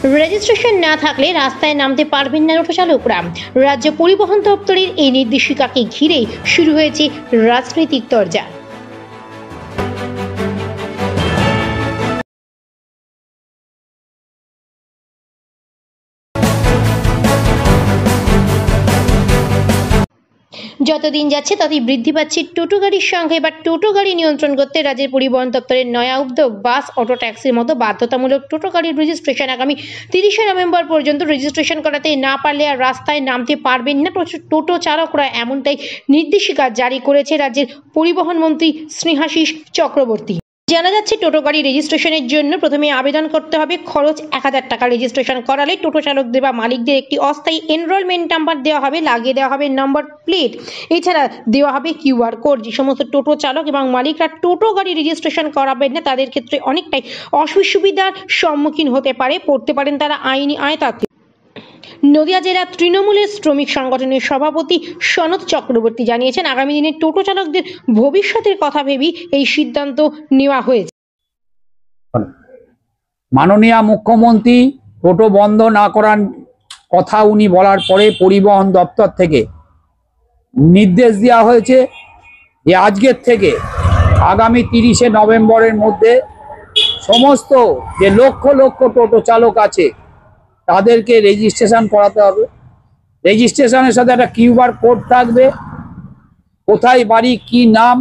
Registration না থাকলে রাস্তায় নামতে পারবেন না টোটো চালকরা। রাজ্য পরিবহন দপ্তরের এই নির্দেশিকাকে ঘিরে শুরু হয়েছে রাজনৈতিক তরজা। যতদিন যাচ্ছে ততই বৃদ্ধি পাচ্ছে টোটো গাড়ির সংখ্যা। এবার টোটো গাড়ি নিয়ন্ত্রণ করতে রাজ্যের পরিবহন দপ্তরের নয়া উদ্যোগ। বাস, অটো, ট্যাক্সির মতো বাধ্যতামূলক টোটো গাড়ির রেজিস্ট্রেশন আগামী 30শে নভেম্বর পর্যন্ত রেজিস্ট্রেশন করাতে না পারলে আর রাস্তায় নামতে পারবেন না টোটো চালকরা, এমনটাই নির্দেশিকা জারি করেছে রাজ্যের পরিবহন মন্ত্রী স্নেহাশিস চক্রবর্তী। জানা যাচ্ছে, টোটো গাড়ি রেজিস্ট্রেশনের জন্য প্রথমে আবেদন করতে হবে। খরচ 1000 টাকা। রেজিস্ট্রেশন করালে টোটো চালকদের বা মালিকদের একটি অস্থায়ী এনরোলমেন্ট নাম্বার দেওয়া হবে, লাগিয়ে দেওয়া হবে নম্বর প্লেট। এছাড়া দেওয়া হবে কিউআর কোড। যে সমস্ত টোটো চালক এবং মালিকরা টোটো গাড়ি রেজিস্ট্রেশন করাবেন না, তাদের ক্ষেত্রে অনেকটাই অসুবিধার সম্মুখীন পড়তে পারেন তারা আইনি আয়তাতে। নদিয়া জেলা তৃণমূলের শ্রমিক সংগঠনের সভাপতি সনৎ চক্রবর্তী জানিয়েছেন, আগামী দিনে টোটো চালকদের ভবিষ্যতের কথা ভেবেই এই সিদ্ধান্ত নেওয়া হয়েছে। মাননীয় মুখ্যমন্ত্রী টোটো বন্ধ না করার কথা উনি বলার পরে পরিবহন দপ্তর থেকে নির্দেশ দেওয়া হয়েছে যে আজকের থেকে আগামী 30শে নভেম্বরের মধ্যে সমস্ত যে লক্ষ লক্ষ টোটো চালক আছে তাদেরকে রেজিস্ট্রেশন করাতে হবে। রেজিস্ট্রেশনের সাথে একটা কিউআর কোড থাকবে, কোথায় বাড়ি, কি নাম,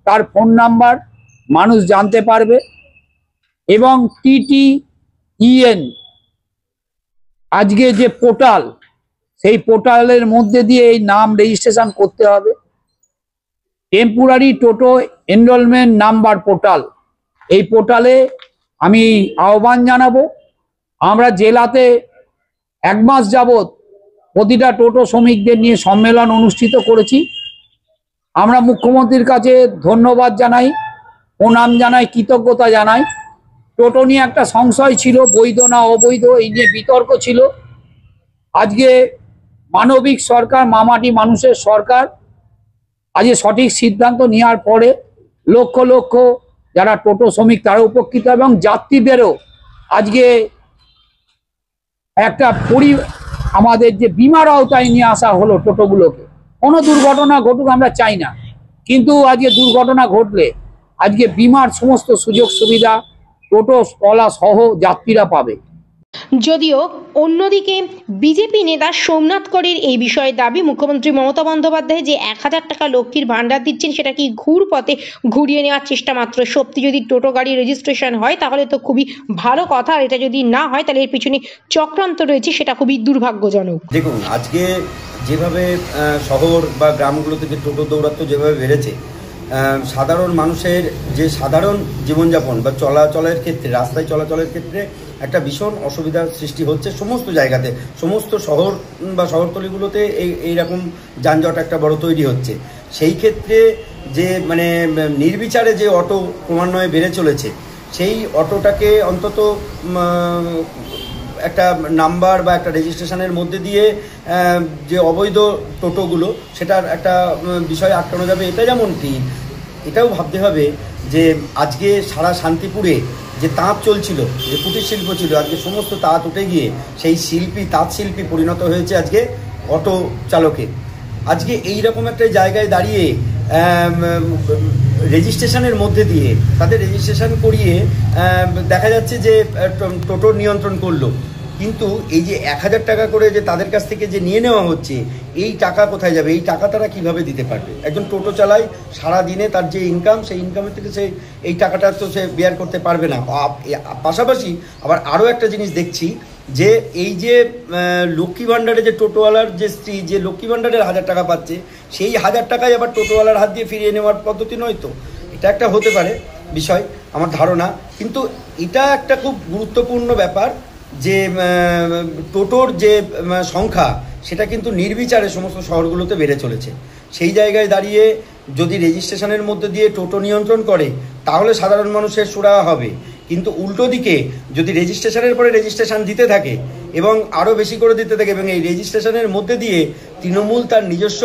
তার ফোন নাম্বার মানুষ জানতে পারবে। এবং TTEN আজকে যে পোর্টাল, সেই পোর্টালের মধ্যে দিয়ে এই নাম রেজিস্ট্রেশন করতে হবে। টেম্পোরারি টোটো এনরোলমেন্ট নাম্বার পোর্টাল, এই পোর্টালে আমি আহ্বান জানাবো। আমরা জেলাতে 1 মাস যাবৎ প্রতিটা টোটো শ্রমিকদের নিয়ে সম্মেলন অনুষ্ঠিত করেছি। আমরা মুখ্যমন্ত্রীর কাছে ধন্যবাদ জানাই, প্রণাম জানাই, কৃতজ্ঞতা জানাই। টোটো নিয়ে একটা সংশয় ছিল, বৈধ না অবৈধ, এই নিয়ে বিতর্ক ছিল। আজকে মানবিক সরকার, মামাটি মানুষের সরকার, আজকে সঠিক সিদ্ধান্ত নেওয়ার পরে লক্ষ লক্ষ যারা টোটো শ্রমিক তারা উপকৃত এবং যাত্রীদেরও আজকে একটা আমাদের যে বিমার আওতায় নিয়ে আসা হলো টোটোগুলোকে। কোনো দুর্ঘটনা ঘটুক আমরা চাই না, কিন্তু আজকে দুর্ঘটনা ঘটলে আজকে বিমার সমস্ত সুযোগ সুবিধা টোটো ওয়ালা সহ যাত্রীরা পাবে। যদিও অন্যদিকে বিজেপি নেতা সোমনাথ করের এই বিষয়ে দাবি, মুখ্যমন্ত্রী মমতা বন্দ্যোপাধ্যায় যে 1000 টাকা লক্ষ্মীর ভান্ডার দিচ্ছেন সেটা কি ঘুর পথে ঘুরিয়ে নেওয়ার চেষ্টা মাত্র। সত্যি যদি টোটো গাড়ি রেজিস্ট্রেশন হয় তাহলে তো খুবই ভালো কথা, আর এটা যদি না হয় তাহলে এর পিছনে চক্রান্ত রয়েছে, সেটা খুবই দুর্ভাগ্যজনক। দেখুন, আজকে যেভাবে শহর বা গ্রামগুলো থেকে টোটো দৌরাত্ম্য যেভাবে বেড়েছে, সাধারণ মানুষের যে সাধারণ জীবনযাপন বা চলাচলের ক্ষেত্রে, রাস্তায় চলাচলের ক্ষেত্রে একটা ভীষণ অসুবিধার সৃষ্টি হচ্ছে সমস্ত জায়গাতে। সমস্ত শহর বা শহরতলিগুলোতে এইরকম যানজট একটা বড় তৈরি হচ্ছে। সেই ক্ষেত্রে যে মানে নির্বিচারে যে অটো ক্রমান্বয়ে বেড়ে চলেছে, সেই অটোটাকে অন্তত একটা নাম্বার বা একটা রেজিস্ট্রেশনের মধ্যে দিয়ে যে অবৈধ টোটোগুলো সেটার একটা বিষয় আটকানো যাবে, এটা যেমন ঠিক, এটাও ভাবতে হবে যে আজকে সারা শান্তিপুরে যে তাঁত চলছিল, যে কুটির শিল্প ছিল, আজকে সমস্ত তাঁত উঠে গিয়ে সেই তাঁত শিল্পী পরিণত হয়েছে আজকে অটো চালকে। আজকে এইরকম একটা জায়গায় দাঁড়িয়ে রেজিস্ট্রেশনের মধ্যে দিয়ে তাদের রেজিস্ট্রেশন করিয়ে দেখা যাচ্ছে যে টোটোর নিয়ন্ত্রণ করলো, কিন্তু এই যে 1000 টাকা করে যে তাদের কাছ থেকে যে নিয়ে নেওয়া হচ্ছে, এই টাকা কোথায় যাবে? এই টাকা তারা কিভাবে দিতে পারবে? একজন টোটো চালায় সারা দিনে তার যে ইনকাম, সেই ইনকামের থেকে সে এই টাকাটা তো সে বেয়ার করতে পারবে না। পাশাপাশি আবার আরও একটা জিনিস দেখছি যে এই যে লক্ষ্মী ভাণ্ডারে যে টোটোওয়ালার যে স্ত্রী যে লক্ষ্মী ভাণ্ডারের 1000 টাকা পাচ্ছে, সেই 1000 টাকায় আবার টোটোওয়ালার হাত দিয়ে ফিরিয়ে নেওয়ার পদ্ধতি নয় তো। এটা একটা হতে পারে বিষয়, আমার ধারণা। কিন্তু এটা একটা খুব গুরুত্বপূর্ণ ব্যাপার যে টোটোর যে সংখ্যা সেটা কিন্তু নির্বিচারে সমস্ত শহরগুলোতে বেড়ে চলেছে। সেই জায়গায় দাঁড়িয়ে যদি রেজিস্ট্রেশনের মধ্যে দিয়ে টোটো নিয়ন্ত্রণ করে তাহলে সাধারণ মানুষের সুরাহা হবে, কিন্তু উল্টো দিকে যদি রেজিস্ট্রেশনের পরে রেজিস্ট্রেশন দিতে থাকে এবং আরও বেশি করে দিতে থাকে এবং এই রেজিস্ট্রেশনের মধ্যে দিয়ে তৃণমূল তার নিজস্ব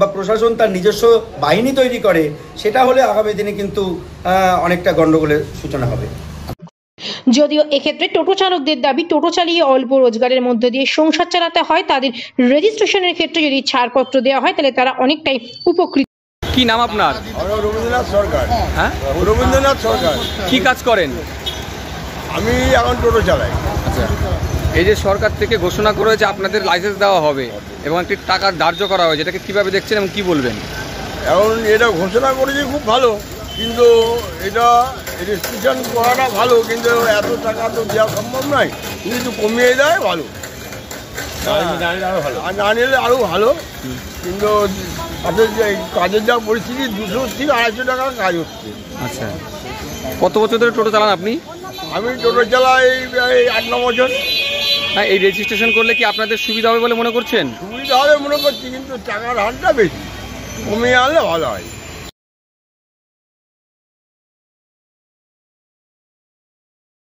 বা প্রশাসন তার নিজস্ব বাহিনী তৈরি করে, সেটা হলে আগামী দিনে কিন্তু অনেকটা গণ্ডগোলের সূচনা হবে। যদিও এক্ষেত্রে টোটো চালকদের দাবি টোটো চালিয়ে অল্প রোজগারের মধ্যে দিয়ে সংসার চালাতে হয়, তাদের রেজিস্ট্রেশনের ক্ষেত্রে যদি ছাড়পত্র দেওয়া হয় তাহলে তারা অনেকটাই উপকৃত। কি নাম আপনার? রবীন্দ্রনাথ সরকার। হ্যাঁ, রবীন্দ্রনাথ সরকার। কি কাজ করেন? আমি এখন টোটো চালাই। আচ্ছা, এই যে সরকার থেকে ঘোষণা করেছে আপনাদের লাইসেন্স দেওয়া হবে এবং একটি টাকা ধার্য করা হয়েছে, এটাকে কিভাবে দেখছেন এবং কি বলবেন? এখন এটা ঘোষণা করেছে খুব ভালো, কিন্তু এটা রেজিস্ট্রেশন করাটা ভালো, কিন্তু এত টাকা তো দেওয়া সম্ভব নয়, কিন্তু কমিয়ে দেয় ভালো, আর না নিলে আরও ভালো। কিন্তু তাদের যে কাজের যা পরিস্থিতি 200 থেকে 250 টাকার কাজ হচ্ছে। আচ্ছা, কত বছর ধরে টোটো চালান আপনি? আমি টোটো চালাই এই 8-9 বছর। হ্যাঁ, এই রেজিস্ট্রেশন করলে কি আপনাদের সুবিধা হবে বলে মনে করছেন? সুবিধা হবে মনে করছি, কিন্তু টাকার হারটা বেশি, কমিয়ে আনলে ভালো হয়।